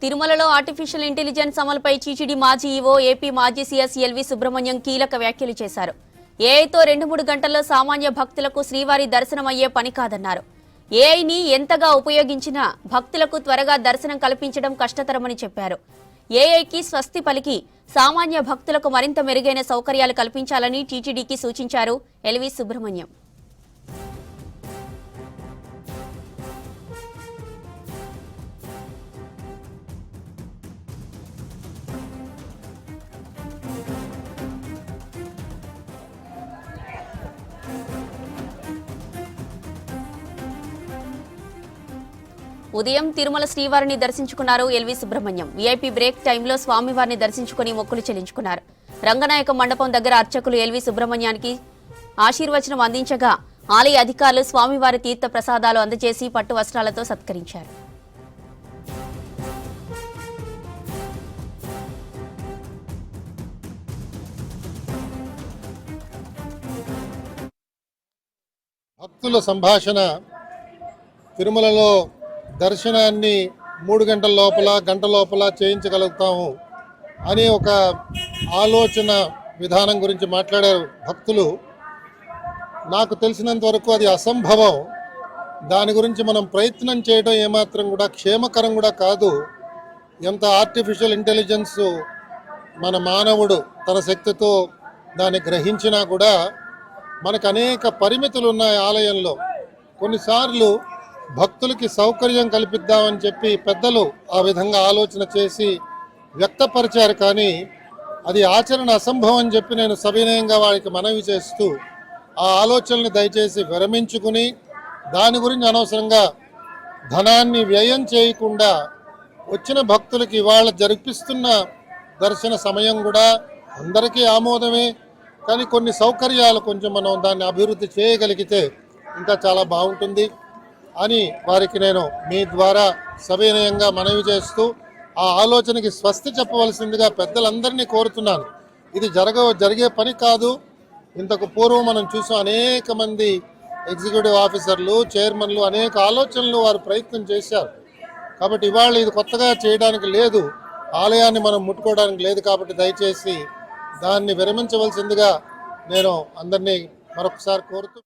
తిరుమలలో artificial intelligence అమలుపై TTD మాజీ ఈవో ఏపీ మాజీ సీఎస్ ఎల్వి సుబ్రహ్మణ్యం కీలక వ్యాఖ్యలు చేశారు. ఏఐతో 2-3 గంటల్లో సామాన్య భక్తులకు శ్రీవారి దర్శనమయ్యే పని కాదన్నారు. ఏఐని ఎంతగా ఉపయోగించినా భక్తులకు త్వరగా దర్శనం కల్పించడం కష్టతరమని చెప్పారు. ఏఐకి స్వస్తి పలికి సామాన్య భక్తులకు మరింత మెరుగైన సౌకర్యాలు కల్పించాలని టీటీడీకి సూచించారు ఎల్వి సుబ్రహ్మణ్యం. ఉదయం తిరుమల శ్రీవారిని దర్శించుకున్నారు ఎల్వి సుబ్రహ్మణ్యం. వీఐపీ బ్రేక్ టైంలో స్వామివారిని దర్శించుకుని మొక్కులు చెల్లించుకున్నారు. రంగనాయక మండపం దగ్గర అర్చకులు ఎల్వి సుబ్రహ్మణ్యానికి ఆశీర్వచనం అందించగా ఆలయ అధికారులు స్వామివారి తీర్థ ప్రసాదాలు అందజేసి పట్టు వస్త్రాలతో సత్కరించారు. భక్తుల సంభాషణ తిరుమలలో దర్శనాన్ని 3 గంటల లోపల గంట లోపల చేయించగలుగుతాము అనే ఒక ఆలోచన విధానం గురించి మాట్లాడారు భక్తులు. నాకు తెలిసినంత వరకు అది అసంభవం. దాని గురించి మనం ప్రయత్నం చేయడం ఏమాత్రం కూడా క్షేమకరం కూడా కాదు. ఎంత ఆర్టిఫిషియల్ ఇంటెలిజెన్స్ మన మానవుడు తన శక్తితో దాన్ని గ్రహించినా కూడా మనకు అనేక పరిమితులు ఉన్నాయి ఆలయంలో. కొన్నిసార్లు భక్తులకి సౌకర్యం కల్పిద్దామని చెప్పి పెద్దలు ఆ విధంగా ఆలోచన చేసి వ్యక్తపరిచారు. కానీ అది ఆచరణ అసంభవం అని చెప్పి నేను సవినయంగా వారికి మనవి చేస్తూ ఆ ఆలోచనని దయచేసి విరమించుకుని దాని గురించి అనవసరంగా ధనాన్ని వ్యయం చేయకుండా వచ్చిన భక్తులకి ఇవాళ జరిపిస్తున్న దర్శన సమయం కూడా అందరికీ ఆమోదమే. కానీ కొన్ని సౌకర్యాలు కొంచెం మనం దాన్ని అభివృద్ధి చేయగలిగితే ఇంకా చాలా బాగుంటుంది అని వారికి నేను మీ ద్వారా సవినయంగా మనవి చేస్తూ ఆ ఆలోచనకి స్వస్తి చెప్పవలసిందిగా పెద్దలందరినీ కోరుతున్నాను. ఇది జరిగే పని కాదు. ఇంతకు పూర్వం మనం చూసాం, అనేక మంది ఎగ్జిక్యూటివ్ ఆఫీసర్లు, చైర్మన్లు అనేక ఆలోచనలు వారు ప్రయత్నం చేశారు. కాబట్టి ఇవాళ ఇది కొత్తగా చేయడానికి లేదు, ఆలయాన్ని మనం ముట్టుకోవడానికి లేదు. కాబట్టి దయచేసి దాన్ని విరమించవలసిందిగా నేను అందరినీ మరొకసారి కోరుతూ